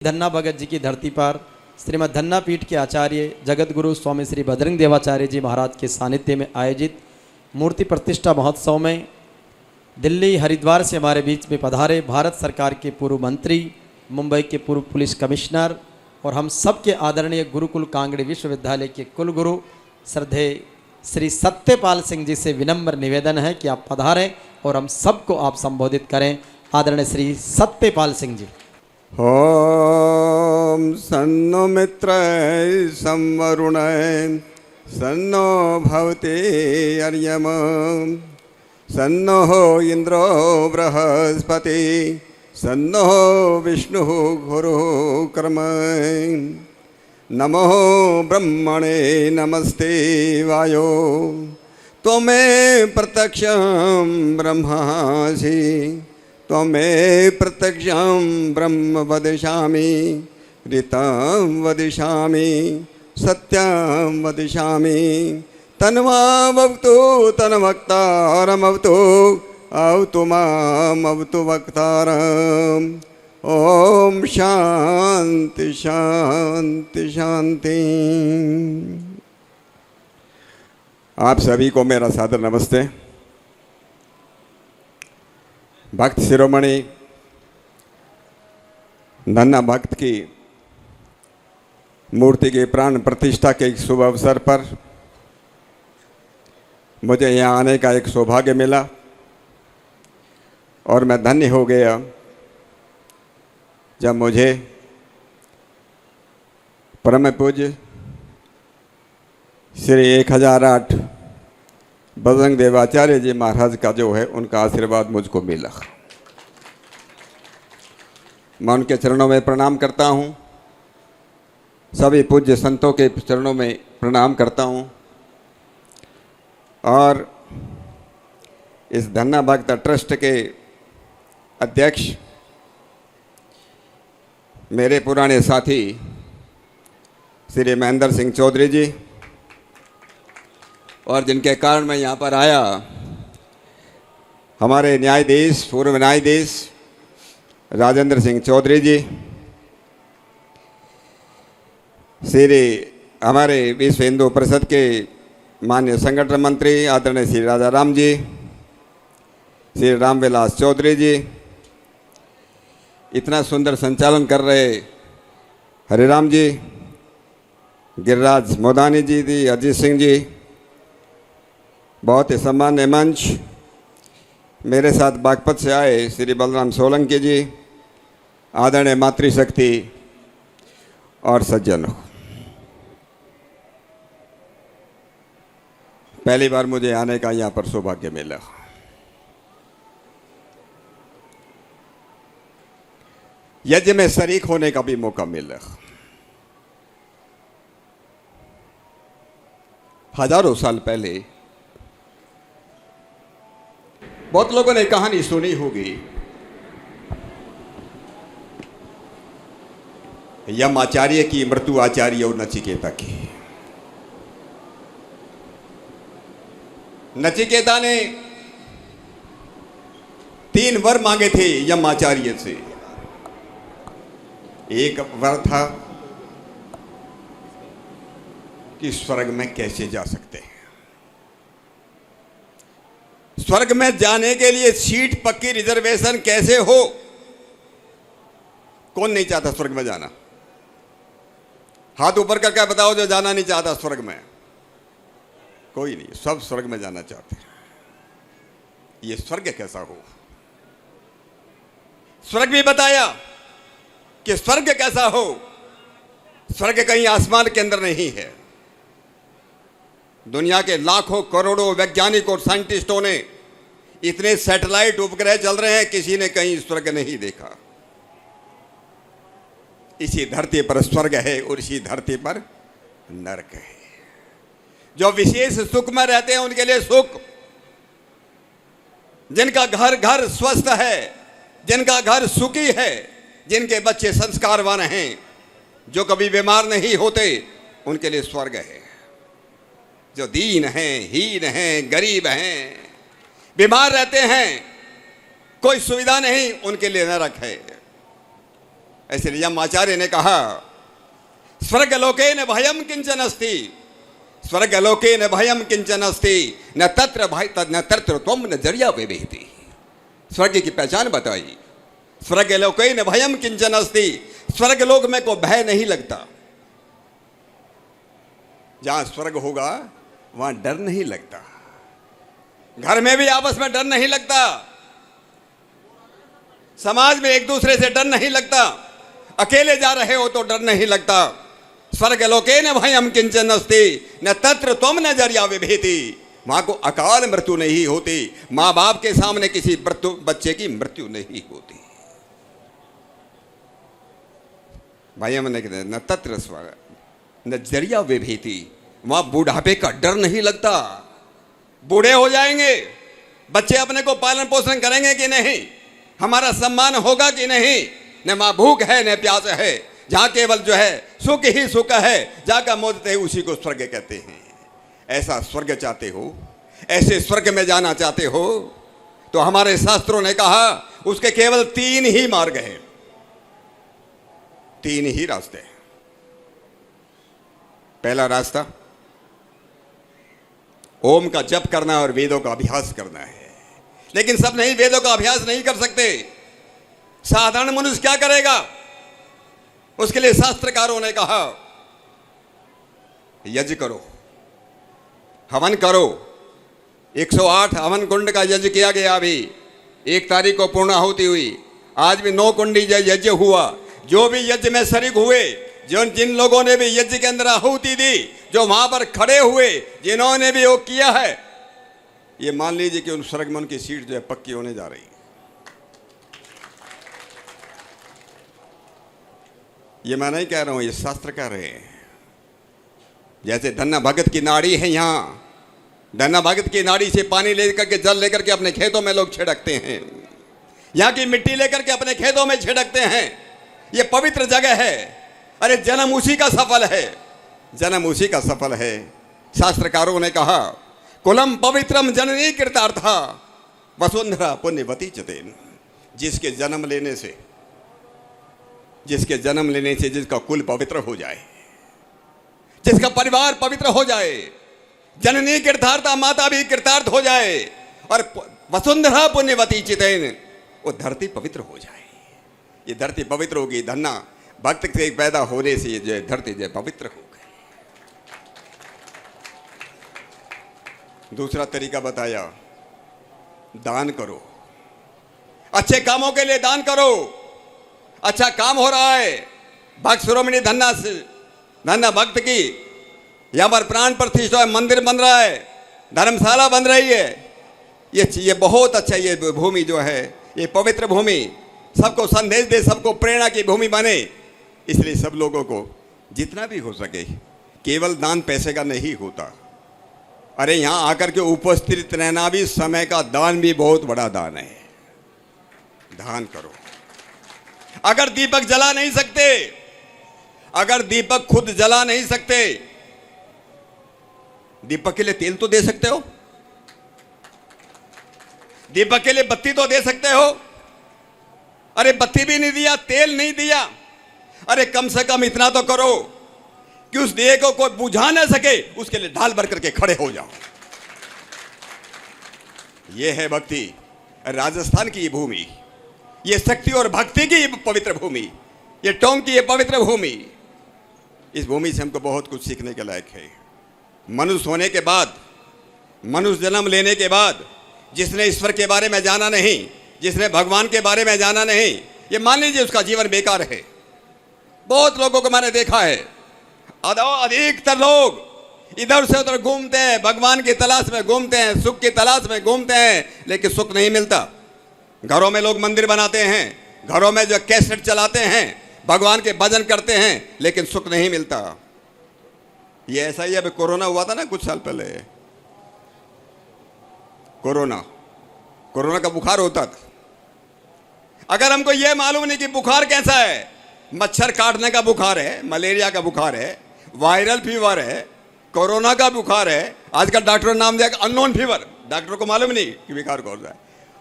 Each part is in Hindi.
धन्ना भगत जी की धरती पर श्रीमद् धन्ना पीठ के आचार्य जगत गुरु स्वामी श्री बजरंग देवाचार्य जी महाराज के सानिध्य में आयोजित मूर्ति प्रतिष्ठा महोत्सव में दिल्ली हरिद्वार से हमारे बीच में पधारे भारत सरकार के पूर्व मंत्री, मुंबई के पूर्व पुलिस कमिश्नर और हम सबके आदरणीय गुरुकुल कांगड़ी विश्वविद्यालय के कुलगुरु श्रद्धेय श्री सत्यपाल सिंह जी से विनम्र निवेदन है कि आप पधारें और हम सबको आप संबोधित करें। आदरणीय श्री सत्यपाल सिंह जी। ओम सन्नो मित्राय संवरुणाय सन्नो भवते अर्यम सन्नो इंद्रो बृहस्पति सन्नो विष्णु गुरु कर्म नमो ब्रह्मणे नमस्ते वायो त्वमेव प्रत्यक्षं ब्रह्मासि त्वमेव प्रत्यक्षं ब्रह्म वदिष्यामि ऋतं वदिष्यामि सत्यं वदिष्यामि तन्वावतु तन्वक्तारमवतु अवतु माम् अवतु वक्तारम्। ओम शांति शांति शांति। आप सभी को मेरा सादर नमस्ते। भक्त शिरोमणि धन्ना भक्त की मूर्ति के प्राण प्रतिष्ठा के शुभ अवसर पर मुझे यहाँ आने का एक सौभाग्य मिला और मैं धन्य हो गया जब मुझे परम पूज्य श्री 1008 बजरंग देवाचार्य जी महाराज का जो है उनका आशीर्वाद मुझको मिला। मैं उनके चरणों में प्रणाम करता हूँ, सभी पूज्य संतों के चरणों में प्रणाम करता हूँ और इस धन्ना भक्त ट्रस्ट के अध्यक्ष मेरे पुराने साथी श्री महेंद्र सिंह चौधरी जी और जिनके कारण मैं यहाँ पर आया, हमारे न्यायाधीश पूर्व न्यायाधीश राजेंद्र सिंह चौधरी जी, श्री हमारे विश्व हिंदू परिषद के माननीय संगठन मंत्री आदरणीय श्री राजा राम जी, श्री रामविलास चौधरी जी, इतना सुंदर संचालन कर रहे हरिराम जी, गिरिराज मोदानी जी, अजीत सिंह जी, बहुत ही सम्मान्य मंच, मेरे साथ बागपत से आए श्री बलराम सोलंकी जी, आदरणीय मातृशक्ति और सज्जनों, पहली बार मुझे आने का यहाँ पर सौभाग्य मिला। यज्ञ में शरीक होने का भी मौका मिला। हजारों साल पहले बहुत लोगों ने कहानी सुनी होगी, यमाचार्य की मृत्यु आचार्य और नचिकेता की। नचिकेता ने 3 वर मांगे थे यमाचार्य से। एक वर था कि स्वर्ग में कैसे जा सकते हैं, स्वर्ग में जाने के लिए सीट पक्की रिजर्वेशन कैसे हो। कौन नहीं चाहता स्वर्ग में जाना? हाथ ऊपर करके बताओ जो जाना नहीं चाहता स्वर्ग में। कोई नहीं, सब स्वर्ग में जाना चाहते हैं। ये स्वर्ग कैसा हो? स्वर्ग भी बताया कि स्वर्ग कैसा हो। स्वर्ग कहीं आसमान के अंदर नहीं है। दुनिया के लाखों करोड़ों वैज्ञानिकों और साइंटिस्टों ने इतने सैटेलाइट उपग्रह चल रहे हैं, किसी ने कहीं स्वर्ग नहीं देखा। इसी धरती पर स्वर्ग है और इसी धरती पर नरक है। जो विशेष सुख में रहते हैं उनके लिए सुख, जिनका घर घर स्वस्थ है, जिनका घर सुखी है, जिनके बच्चे संस्कारवान हैं, जो कभी बीमार नहीं होते, उनके लिए स्वर्ग है। जो दीन हैं, हीन हैं, गरीब हैं, बीमार रहते हैं, कोई सुविधा नहीं, उनके लिए नरक है। ऐसे यम आचार्य ने कहा, स्वर्गलोके न भयम किंचन अस्ति, स्वर्गलोके न भयम किंचन अस्ति, न तत्र भय न तत्र त्वम न जरिया विवेति। स्वर्ग की पहचान बताई, स्वर्गलोके न भयम किंचन अस्ति, स्वर्गलोक में कोई भय नहीं लगता। जहां स्वर्ग होगा वहां डर नहीं लगता। घर में भी आपस में डर नहीं लगता, समाज में एक दूसरे से डर नहीं लगता, अकेले जा रहे हो तो डर नहीं लगता। स्वर्गलोके न भयम किंचन अस्ति, न तत्र त्वम न जरिया विभेति। मां को अकाल मृत्यु नहीं होती, मां बाप के सामने किसी बच्चे की मृत्यु नहीं होती। भयम न तत्र स्वर्ग न जरिया विभेति, वहां बुढ़ापे का डर नहीं लगता। बूढ़े हो जाएंगे, बच्चे अपने को पालन पोषण करेंगे कि नहीं, हमारा सम्मान होगा कि नहीं, न मां भूख है न प्यास है, जहां केवल जो है सुख ही सुख है, जाकर मोदते उसी को स्वर्ग कहते हैं। ऐसा स्वर्ग चाहते हो, ऐसे स्वर्ग में जाना चाहते हो, तो हमारे शास्त्रों ने कहा उसके केवल 3 ही मार्ग हैं, 3 ही रास्ते हैं। पहला रास्ता ओम का जप करना और वेदों का अभ्यास करना है। लेकिन सब नहीं वेदों का अभ्यास नहीं कर सकते। साधारण मनुष्य क्या करेगा? उसके लिए शास्त्रकारों ने कहा यज्ञ करो, हवन करो। 108 हवन कुंड का यज्ञ किया गया। अभी 1 तारीख को पूर्णाहुति हुई, आज भी 9 कुंडी यज्ञ हुआ। जो भी यज्ञ में शरीक हुए, जिन लोगों ने भी यज्ञ के अंदर आहुति दी, जो वहां पर खड़े हुए, जिन्होंने भी वो किया है, ये मान लीजिए कि उन स्वर्ग में उनकी सीट जो है पक्की होने जा रही है। ये मैं नहीं कह रहा हूं, ये शास्त्र कह रहे हैं। जैसे धन्ना भगत की नाड़ी है, यहां धन्ना भगत की नाड़ी से पानी लेकर के, जल लेकर के अपने खेतों में लोग छिड़कते हैं, यहां की मिट्टी लेकर के अपने खेतों में छिड़कते हैं। ये पवित्र जगह है। अरे जन्म उसी का सफल है, जन्म उसी का सफल है। शास्त्रकारों ने कहा कुलम पवित्रम जननी कृतार्था वसुंधरा पुण्यवती चतेन। जिसके जन्म लेने से जिसका कुल पवित्र हो जाए, जिसका परिवार पवित्र हो जाए, जननी कृतार्था, माता भी कृतार्थ हो जाए, और वसुंधरा पुण्यवती चितेन, वो धरती पवित्र हो जाए। ये धरती पवित्र होगी। धन्ना भक्त के पैदा होने से ये जो है धरती जो पवित्र हो गई। दूसरा तरीका बताया, दान करो, अच्छे कामों के लिए दान करो। अच्छा काम हो रहा है, भक्त शिरोमणि धन्ना भक्त की यहां पर प्राण प्रतिष्ठा है, मंदिर बन रहा है, धर्मशाला बन रही है। ये बहुत अच्छा, ये भूमि जो है ये पवित्र भूमि सबको संदेश दे, सबको प्रेरणा की भूमि बने। इसलिए सब लोगों को जितना भी हो सके, केवल दान पैसे का नहीं होता। अरे यहां आकर के उपस्थित रहना भी समय का दान, भी बहुत बड़ा दान है। दान करो। अगर दीपक जला नहीं सकते, अगर दीपक खुद जला नहीं सकते, दीपक के लिए तेल तो दे सकते हो, दीपक के लिए बत्ती तो दे सकते हो। अरे बत्ती भी नहीं दिया, तेल नहीं दिया, अरे कम से कम इतना तो करो कि उस दिए को कोई बुझा ना सके, उसके लिए ढाल भर करके खड़े हो जाओ। यह है भक्ति। राजस्थान की ये भूमि, ये शक्ति और भक्ति की पवित्र भूमि, ये टोंक की ये पवित्र भूमि, इस भूमि से हमको बहुत कुछ सीखने के लायक है। मनुष्य होने के बाद, मनुष्य जन्म लेने के बाद, जिसने ईश्वर के बारे में जाना नहीं, जिसने भगवान के बारे में जाना नहीं, ये मान लीजिए उसका जीवन बेकार है। बहुत लोगों को मैंने देखा है, अधिकतर लोग इधर से उधर घूमते हैं, भगवान की तलाश में घूमते हैं, सुख की तलाश में घूमते हैं, लेकिन सुख नहीं मिलता। घरों में लोग मंदिर बनाते हैं, घरों में जो कैसेट चलाते हैं, भगवान के भजन करते हैं, लेकिन सुख नहीं मिलता। ये ऐसा ही अभी कोरोना हुआ था ना कुछ साल पहले, कोरोना का बुखार होता था। अगर हमको ये मालूम नहीं कि बुखार कैसा है, मच्छर काटने का बुखार है, मलेरिया का बुखार है, वायरल फीवर है, कोरोना का बुखार है, आजकल डॉक्टर नाम दिया अननोन फीवर, डॉक्टर को मालूम नहीं कि बुखार कौन सा है,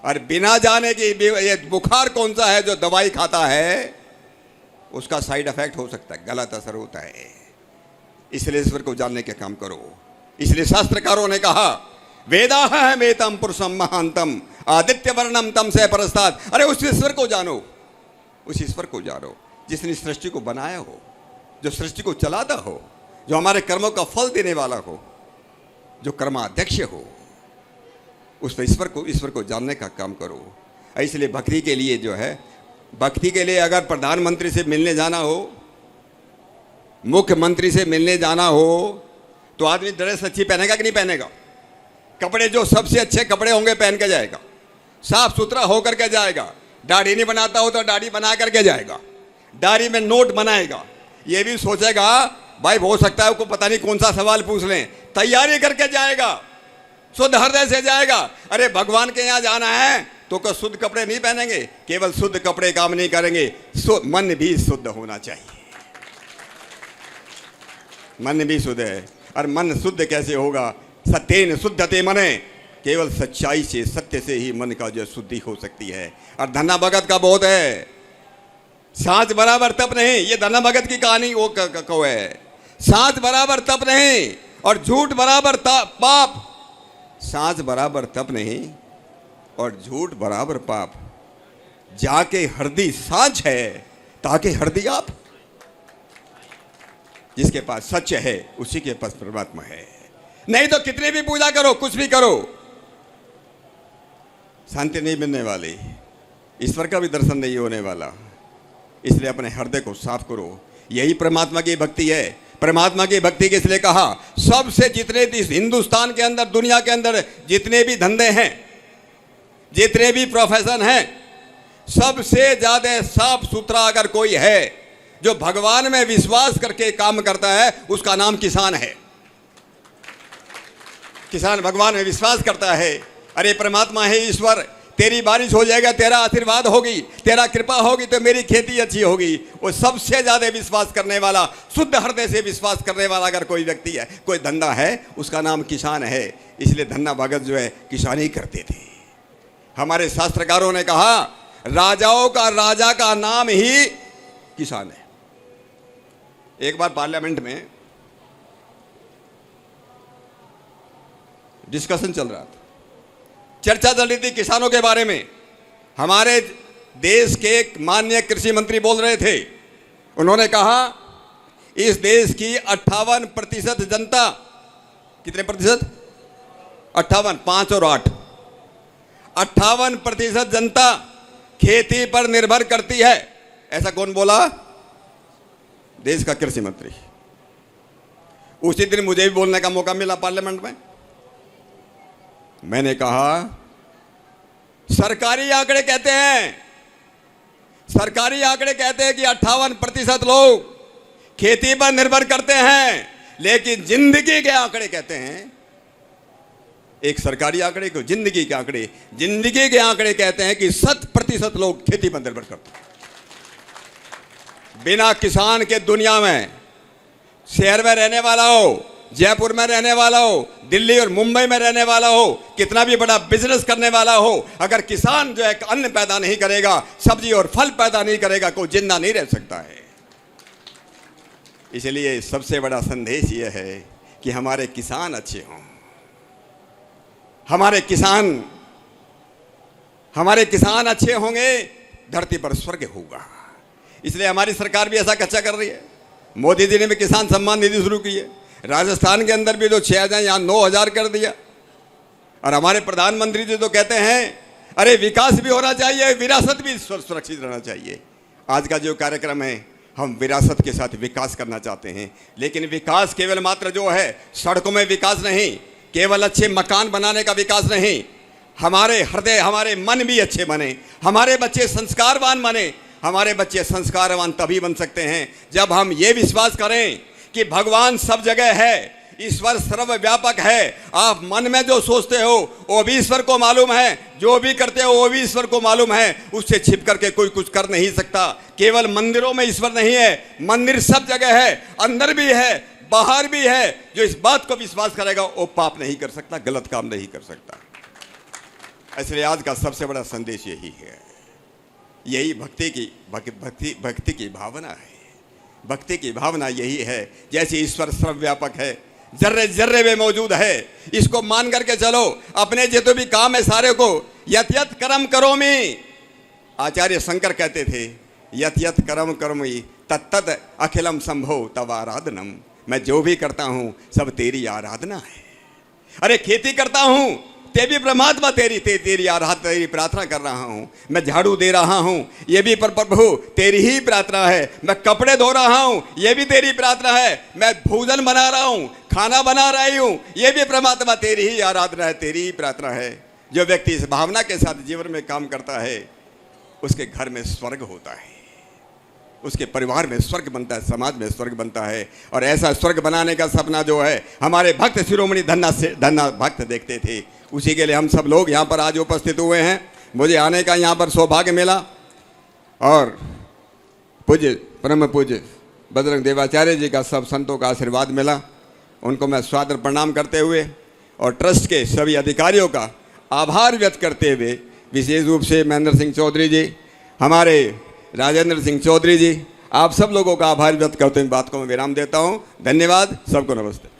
और बिना जाने कि ये बुखार कौन सा है जो दवाई खाता है, उसका साइड इफेक्ट हो सकता है, गलत असर होता है। इसलिए ईश्वर को जानने के काम करो। इसलिए शास्त्रकारों ने कहा वेदाह मेतम पुरुषम महांतम आदित्य वर्णम तम से परस्ताद। अरे उस ईश्वर को जानो, उस ईश्वर को जानो जिसने सृष्टि को बनाया हो, जो सृष्टि को चलाता हो, जो हमारे कर्मों का फल देने वाला हो, जो कर्माध्यक्ष हो, उस ईश्वर को जानने का काम करो। इसलिए भक्ति के लिए जो है, भक्ति के लिए अगर प्रधानमंत्री से मिलने जाना हो, मुख्यमंत्री से मिलने जाना हो, तो आदमी ड्रेस अच्छी पहनेगा कि नहीं पहनेगा? कपड़े जो सबसे अच्छे कपड़े होंगे पहन के जाएगा, साफ सुथरा होकर के जाएगा। दाढ़ी नहीं बनाता हो तो दाढ़ी बना करके जाएगा, दाढ़ी में नोट बनाएगा। ये भी सोचेगा भाई हो सकता है उसको पता नहीं कौन सा सवाल पूछ लें, तैयारी करके जाएगा, शुद्ध हृदय से जाएगा। अरे भगवान के यहाँ जाना है तो शुद्ध कपड़े नहीं पहनेंगे, केवल शुद्ध कपड़े काम नहीं करेंगे, मन भी शुद्ध होना चाहिए। मन भी शुद्ध है, और मन शुद्ध कैसे होगा? सत्येन शुद्धते मने, केवल सच्चाई से, सत्य से ही मन का जो शुद्धि हो सकती है। और धन्ना भगत का बहुत है, सांच बराबर तप नहीं। ये धन्ना भगत की कहानी वो कहो है, सांच बराबर तप नहीं और झूठ बराबर पाप। सांच बराबर तप नहीं और झूठ बराबर पाप। जाके हरदी सांच है ताकि हरदी आप। जिसके पास सच है उसी के पास परमात्मा है। नहीं तो कितनी भी पूजा करो, कुछ भी करो, शांति नहीं मिलने वाली, ईश्वर का भी दर्शन नहीं होने वाला। इसलिए अपने हृदय को साफ करो। यही परमात्मा की भक्ति है। परमात्मा की भक्ति के इसलिए कहा सबसे जितने हिंदुस्तान के अंदर, दुनिया के अंदर जितने भी धंधे हैं, जितने भी प्रोफेशन हैं, सबसे ज्यादा साफ सुथरा अगर कोई है जो भगवान में विश्वास करके काम करता है, उसका नाम किसान है। किसान भगवान में विश्वास करता है, अरे परमात्मा है ईश्वर, तेरी बारिश हो जाएगा, तेरा आशीर्वाद होगी, तेरा कृपा होगी तो मेरी खेती अच्छी होगी। वो सबसे ज्यादा विश्वास करने वाला, शुद्ध हृदय से विश्वास करने वाला अगर कोई व्यक्ति है, कोई धंधा है, उसका नाम किसान है। इसलिए धन्ना भगत जो है किसानी करते थे। हमारे शास्त्रकारों ने कहा राजाओं का राजा का नाम ही किसान है। एक बार पार्लियामेंट में डिस्कशन चल रहा था, चर्चा चल रही थी किसानों के बारे में। हमारे देश के माननीय कृषि मंत्री बोल रहे थे। उन्होंने कहा इस देश की 58% जनता, कितने प्रतिशत? 58, 5 और 8, 58% जनता खेती पर निर्भर करती है। ऐसा कौन बोला? देश का कृषि मंत्री। उसी दिन मुझे भी बोलने का मौका मिला पार्लियामेंट में। मैंने कहा सरकारी आंकड़े कहते हैं, सरकारी आंकड़े कहते हैं कि 58% लोग खेती पर निर्भर करते हैं, लेकिन जिंदगी के आंकड़े कहते हैं, एक सरकारी आंकड़े को जिंदगी के आंकड़े, जिंदगी के आंकड़े कहते हैं कि 100% लोग खेती पर निर्भर करते हैं। बिना किसान के दुनिया में, शहर में रहने वाला हो, जयपुर में रहने वाला हो, दिल्ली और मुंबई में रहने वाला हो, कितना भी बड़ा बिजनेस करने वाला हो, अगर किसान जो है अन्न पैदा नहीं करेगा, सब्जी और फल पैदा नहीं करेगा, कोई जिंदा नहीं रह सकता है। इसलिए सबसे बड़ा संदेश यह है कि हमारे किसान अच्छे हों। हमारे किसान अच्छे होंगे, धरती पर स्वर्ग होगा। इसलिए हमारी सरकार भी ऐसा कच्चा कर रही है। मोदी जी ने भी किसान सम्मान निधि शुरू की है। राजस्थान के अंदर भी जो 6,000 यहाँ 9,000 कर दिया। और हमारे प्रधानमंत्री जी तो कहते हैं अरे विकास भी होना चाहिए, विरासत भी सुरक्षित रहना चाहिए। आज का जो कार्यक्रम है, हम विरासत के साथ विकास करना चाहते हैं। लेकिन विकास केवल मात्र जो है सड़कों में विकास नहीं, केवल अच्छे मकान बनाने का विकास नहीं, हमारे हृदय, हमारे मन भी अच्छे बने, हमारे बच्चे संस्कारवान बने। हमारे बच्चे संस्कारवान तभी बन सकते हैं जब हम ये विश्वास करें कि भगवान सब जगह है, ईश्वर सर्वव्यापक है। आप मन में जो सोचते हो वो भी ईश्वर को मालूम है, जो भी करते हो वो भी ईश्वर को मालूम है। उससे छिप करके कोई कुछ कर नहीं सकता। केवल मंदिरों में ईश्वर नहीं है, मंदिर सब जगह है, अंदर भी है, बाहर भी है। जो इस बात को विश्वास करेगा वो पाप नहीं कर सकता, गलत काम नहीं कर सकता। इसलिए आज का सबसे बड़ा संदेश यही है। यही भक्ति की भावना है। भक्ति की भावना यही है। जैसे ईश्वर सर्वव्यापक है, जर्रे जर्रे में मौजूद है, इसको मान करके चलो। अपने जितने भी काम है सारे को यत यत कर्म करोमि। आचार्य शंकर कहते थे यत यत कर्म करोमि तत्तद अखिलम संभो तव आराधनम। मैं जो भी करता हूँ सब तेरी आराधना है। अरे खेती करता हूँ ते भी परमात्मा तेरी आराधना, तेरी प्रार्थना कर रहा हूँ। मैं झाड़ू दे रहा हूँ ये भी प्रभु तेरी ही प्रार्थना है। मैं कपड़े धो रहा हूँ ये भी तेरी प्रार्थना है। मैं भोजन बना रहा हूँ, खाना बना रही हूँ, ये भी परमात्मा तेरी ही आराधना है, तेरी ही प्रार्थना है। जो व्यक्ति इस भावना के साथ जीवन में काम करता है उसके घर में स्वर्ग होता है, उसके परिवार में स्वर्ग बनता है, समाज में स्वर्ग बनता है। और ऐसा स्वर्ग बनाने का सपना जो है हमारे भक्त शिरोमणि धन्ना भक्त देखते थे, उसी के लिए हम सब लोग यहाँ पर आज उपस्थित हुए हैं। मुझे आने का यहाँ पर सौभाग्य मिला और पूज्य परम पूज्य बजरंग देवाचार्य जी का सब संतों का आशीर्वाद मिला। उनको मैं सादर प्रणाम करते हुए और ट्रस्ट के सभी अधिकारियों का आभार व्यक्त करते हुए, विशेष रूप से महेंद्र सिंह चौधरी जी, हमारे राजेंद्र सिंह चौधरी जी, आप सब लोगों का आभार व्यक्त करते हुए बात को मैं विराम देता हूँ। धन्यवाद, सबको नमस्ते।